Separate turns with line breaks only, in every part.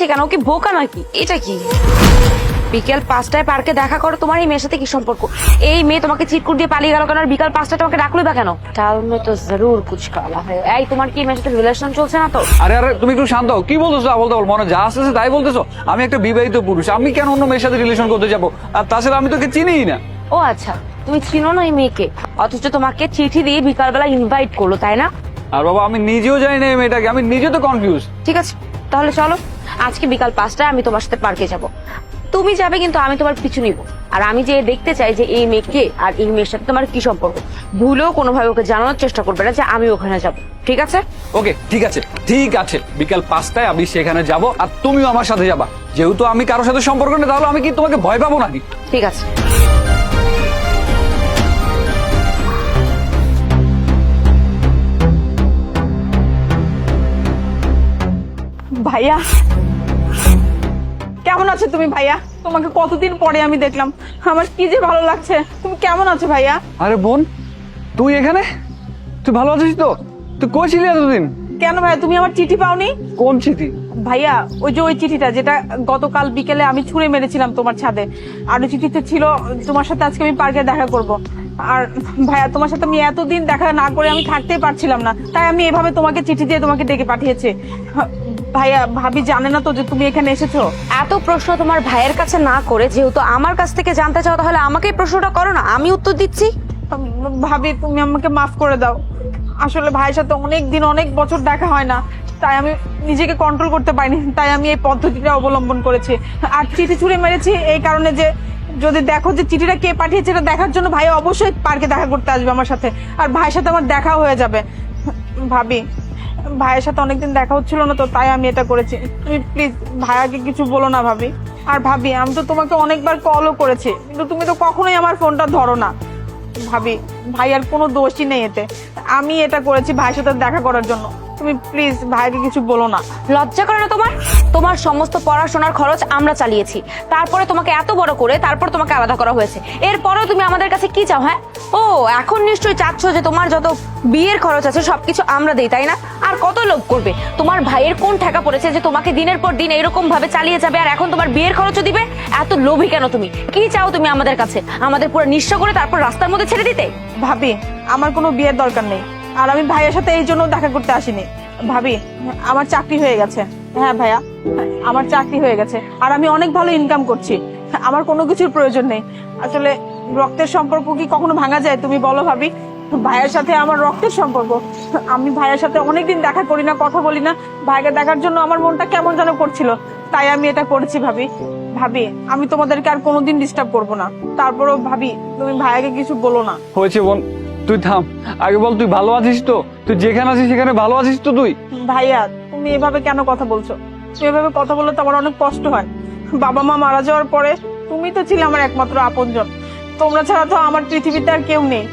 চিল্লাচ্ছে কেন? ওকে বোকা নাকি? এটা কি? বিকেল 5টায় পার্কে দেখা করো, তোমার এই মেয়ের সাথে কি সম্পর্ক? এই মেয়ে তোমাকে চিটকুট দিয়ে পালিয়ে গেল কেন? আর বিকাল 5টায় তোমাকে ডাকলো বা কেন? টাল মে তো জরুর কুছ কালা है। এই তোমার কি মেয়ের সাথে রিলেশন চলছে না তো?
আরে আরে তুমি একটু শান্ত হও। কি বলতেছো? বলতে বল, মনে যা আসতেছে তাই বলতেছো। আমি একটা বিবাহিত পুরুষ, আমি কেন অন্য মেয়ের সাথে রিলেশন করতে যাবো? আর তাছাড়া আমি তোকে চিনিই না।
ও আচ্ছা, তুমি চিনো না এই মেয়েকে, অথচ তোমাকে চিঠি দিয়ে বিকালবেলা ইনভাইট করলো, তাই না?
আর বাবা আমি নিজেও জানি না এই মেয়েটাকে, আমি নিজে তো কনফিউজ।
ঠিক আছে, তাহলে চলো আজকে বিকাল 5টায় আমি তোমার সাথে পার্কে যাব। তুমি যাবে কিন্তু আমি তোমার পিছু নিব। আর আমি যে দেখতে চাই যে এই মেয়েকে আর এই মেয়ের সাথে তোমার কি সম্পর্ক। ভুলেও কোনোভাবে ওকে জানানোর চেষ্টা করবে না যে আমি ওখানে যাব, ঠিক আছে?
ওকে ঠিক আছে, ঠিক আছে, বিকাল 5টায় আমি সেখানে যাব আর তুমিও আমার সাথে যাবা। যেহেতু আমি কারোর সাথে সম্পর্ক নেই, তাহলে আমি কি তোমাকে ভয় পাবো নাকি?
ঠিক আছে।
ভাইয়া কেমন আছো তুমি? ভাইয়া তোমাকে কতদিন পরে আমি দেখলাম, আমার কি যে ভালো লাগছে। তুমি কেমন আছো ভাইয়া?
আরে বোন, তুই এখানে? তুই ভালো আছিস তো? তুই কই ছিলি এতদিন?
কেন ভাইয়া, তুমি আমার চিঠি পাওনি?
কোন চিঠি?
ভাইয়া ওই যে ওই চিঠিটা যেটা গতকাল বিকেলে আমি ছুঁড়ে মেরেছিলাম তোমার ছাদে। আর ওই চিঠিতে ছিল তোমার সাথে আজকে আমি পার্কে দেখা করব। আর ভাইয়া তোমার সাথে আমি এতদিন দেখা না করে আমি থাকতেই পারছিলাম না, তাই আমি এভাবে তোমাকে চিঠি দিয়ে তোমাকে ডেকে পাঠিয়েছি। ভাইয়া ভাবি জানে না তো যে তুমি এখানে এসেছো?
এত প্রশ্ন তোমার ভাইয়ের কাছে না করে যেহেতু আমার কাছ থেকে জানতে চাও, তাহলে আমাকেই প্রশ্নটা করো না, আমি উত্তর দিচ্ছি।
ভাবি তুমি আমাকে মাফ করে দাও। আসলে ভাইয়ের সাথে অনেক দিন অনেক বছর দেখা হয় না, তাই আমি নিজেকে কন্ট্রোল করতে পারিনি, তাই আমি এই পদ্ধতিটা অবলম্বন করেছি। আর চিঠি ছুঁড়ে মেরেছি এই কারণে যে যদি দেখো যে চিঠিটা কে পাঠিয়েছে এটা দেখার জন্য ভাই অবশ্যই পার্কে দেখা করতে আসবে আমার সাথে, আর ভাইয়ের সাথে আমার দেখা হয়ে যাবে। ভাবি ভাইয়ের সাথে অনেকদিন দেখা হচ্ছিল না তো, তাই আমি এটা করেছি। তুমি প্লিজ ভাইয়াকে কিছু বলো না ভাবি। আর ভাবি আমি তো তোমাকে অনেকবার কলও করেছি, কিন্তু তুমি তো কখনোই আমার ফোনটা ধরো না। ভাবি ভাইয়ার কোনো দোষই নেই এতে, আমি এটা করেছি ভাইয়ের সাথে দেখা করার জন্য। তুমি প্লিজ ভাইকে কিছু বলো না।
লজ্জা করে না তোমার? তোমার সমস্ত পড়াশোনার খরচ আমরা চালিয়েছি, তারপরে তোমাকে এত বড় করে তারপর তোমাকে আলাদা করা হয়েছে, এরপরেও তুমি আমাদের কাছে কি চাও? হ্যাঁ, ও এখন নিশ্চয়ই চাচ্ছ যে তোমার যত বিয়ের খরচ আছে সবকিছু আমরা দেই, তাই না? আর কত লোভ করবে? তোমার ভাইয়ের কোন ঠেকা পড়েছে যে তোমাকে দিনের পর দিন এরকম ভাবে চালিয়ে যাবে আর এখন তোমার বিয়ের খরচও দিবে? এত লোভী কেন তুমি? কি চাও তুমি আমাদের কাছে? আমাদের পুরো নিঃস্ব করে তারপর রাস্তার মধ্যে ছেড়ে দিতে?
ভাবি আমার কোনো বিয়ের দরকার নেই, আর আমি ভাইয়ের সাথে এই জন্য দেখা করতে আসিনি। ভাবি আমার চাকরি হয়ে গেছে। হ্যাঁ ভাইয়া, আমার চাকরি হয়ে গেছে আর আমি অনেক ভালো ইনকাম করছি, আমার কোনো কিছুর প্রয়োজন নেই। আসলে রক্তের সম্পর্ক কি কখনো ভাঙা যায় তুমি বলো ভাবি? ভাইয়ের সাথে আমার রক্তের সম্পর্ক, আমি ভাইয়ের সাথে অনেকদিন দেখা করি না, কথা বলি না। ভাইকে দেখার জন্য আমার মনটা কেমন যেন করছিল, তাই আমি এটা করেছি ভাবি। ভাবি আমি তোমাদেরকে আর কোনোদিন ডিস্টার্ব করবো না, তারপরও ভাবি তুমি ভাইয়াকে কিছু বলো না।
হয়েছে বোন, তুই থাম। আগে বল তুই ভালো আছিস তো? তুই যেখানে আছিস সেখানে ভালো আছিস তো তুই?
ভাইয়া তুমি এভাবে কেন কথা বলছো? তুমি এভাবে কথা বললে তো আমার অনেক কষ্ট হয়। বাবা মা মারা যাওয়ার পরে তুমি তো ছিলে আমার একমাত্র আপনজন, তোমরা ছাড়া তো আমার পৃথিবীতে আর কেউ নেই।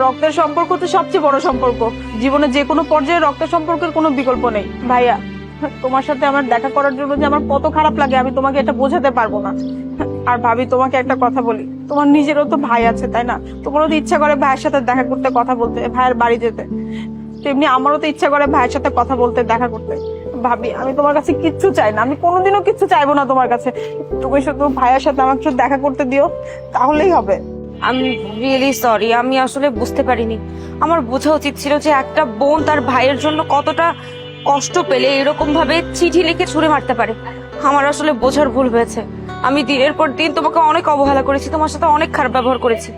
রক্তের সম্পর্ক তো সবচেয়ে বড় সম্পর্ক, জীবনে যে কোনো পর্যায়ে রক্তের সম্পর্কের কোনো বিকল্প নেই। ভাইয়া তোমার সাথে আমার দেখা করার জন্য যে আমার কত খারাপ লাগে আমি তোমাকে এটা বোঝাতে পারবো না। আর ভাবি তোমাকে একটা কথা বলি, তোমার নিজেরও তো ভাই আছে তাই না? তোমারও তো ইচ্ছা করে ভাইয়ের সাথে দেখা করতে, কথা বলতে, ভাইয়ের বাড়ি যেতে, তেমনি আমারও তো ইচ্ছা করে ভাইয়ের সাথে কথা বলতে, দেখা করতে। ভাবি আমি তোমার কাছে কিচ্ছু চাই না, আমি কোনোদিনও কিচ্ছু চাইবো না তোমার কাছে, তুমি শুধু ভাইয়ের সাথে আমাকে একটু দেখা করতে দিও, তাহলেই হবে।
আমি রিয়েলি সরি, আমি আসলে বুঝতে পারিনি। আমার বোঝা উচিত ছিল যে একটা বোন তার ভাইয়ের জন্য কতটা কষ্ট পেলে এরকম ভাবে চিঠি লিখে ছুঁড়ে মারতে পারে। আমার আসলে বোঝার ভুল হয়েছে। আমি দিনের পর দিন তোমাকে অনেক অবহেলা করেছি, তোমার সাথে অনেক খারাপ ব্যবহার করেছি।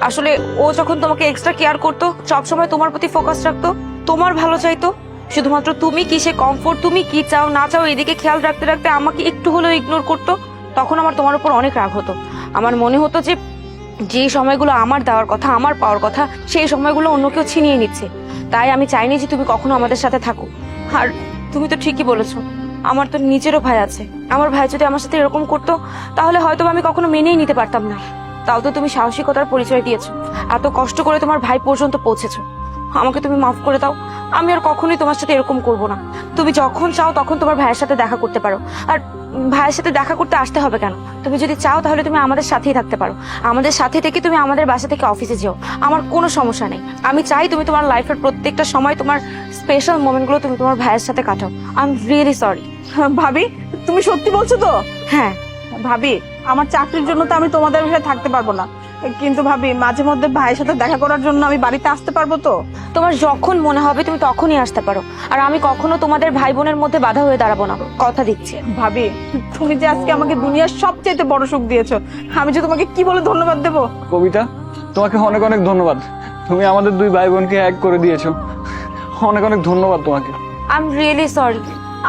আসলে ও যখন তোমাকে এক্সট্রা কেয়ার করতো, সবসময় তোমার প্রতি ফোকাস রাখতো, তোমার ভালো চাইতো, শুধুমাত্র তুমি কিসে কমফোর্ট, তুমি কি চাও না চাও এদিকে খেয়াল রাখতে রাখতে আমাকে একটু হলেও ইগনোর করতো, তখন আমার তোমার উপর অনেক রাগ হতো। আমার মনে হতো যে যে সময়গুলো আমার দেওয়ার কথা, আমার পাওয়ার কথা, সেই সময়গুলো অন্য কেউ ছিনিয়ে নিচ্ছে। তাই আমি চাইনি যে তুমি কখনো আমাদের সাথে থাকো। আর তুমি তো ঠিকই বলেছো, আমার তো নিজেরও ভাই আছে। আমার ভাই যদি আমার সাথে এরকম করতো তাহলে হয়তো আমি কখনো মেনেই নিতে পারতাম না। তাও তো তুমি সাহসিকতার পরিচয় দিয়েছো, এত কষ্ট করে তোমার ভাই পর্যন্ত পৌঁছেছো। আমাকে তুমি মাফ করে দাও। আমি আর কখনোই তোমার সাথে এরকম করব না। তুমি যখন চাও তখন তোমার ভাইয়ের সাথে দেখা করতে পারো। আর ভাইয়ের সাথে দেখা করতে আসতে হবে কেন? তুমি যদি চাও তাহলে তুমি আমাদের সাথেই থাকতে পারো। আমাদের সাথে থেকে তুমি আমাদের বাসা থেকে অফিসে যেও, আমার কোনো সমস্যা নেই। আমি চাই তুমি তোমার লাইফের প্রত্যেকটা সময় তোমার স্পেশাল মোমেন্টগুলো তুমি তোমার ভাইয়ের সাথে কাটাও। I am really sorry.
ভাবি, তুমি সত্যি বলছো তো?
হ্যাঁ।
ভাবি, আমার চাকরির জন্য তো আমি তোমাদের বাসায় থাকতে পারবো না, কিন্তু ভাবি মাঝে মধ্যে ভাইয়ের সাথে দেখা করার জন্য আমি বাড়িতে আসতে পারবো তো?
তোমার যখন মনে হবে তুমি তখনই আসতে পারো। আর আমি কখনো তোমাদের ভাই বোনের মধ্যে বাধা হয়ে দাঁড়াবো না, কথা দিচ্ছি।
ভাবি, তুমি যে আজকে আমাকে দুনিয়ার সবচেয়ে বড় সুখ দিয়েছো, আমি যে তোমাকে কি বলে ধন্যবাদ দেবো।
কবিতা, তোমাকে অনেক অনেক ধন্যবাদ। তুমি আমাদের দুই ভাই বোনকে এক করে দিয়েছো। অনেক অনেক ধন্যবাদ তোমাকে।
I am really sorry.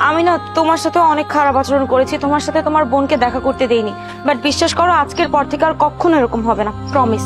আমি না তোমার সাথে অনেক খারাপ আচরণ করেছি, তোমার সাথে তোমার বোনকে দেখা করতে দেইনি। বাট বিশ্বাস করো, আজকের পর থেকে আর কখনো এরকম হবে না, প্রমিস।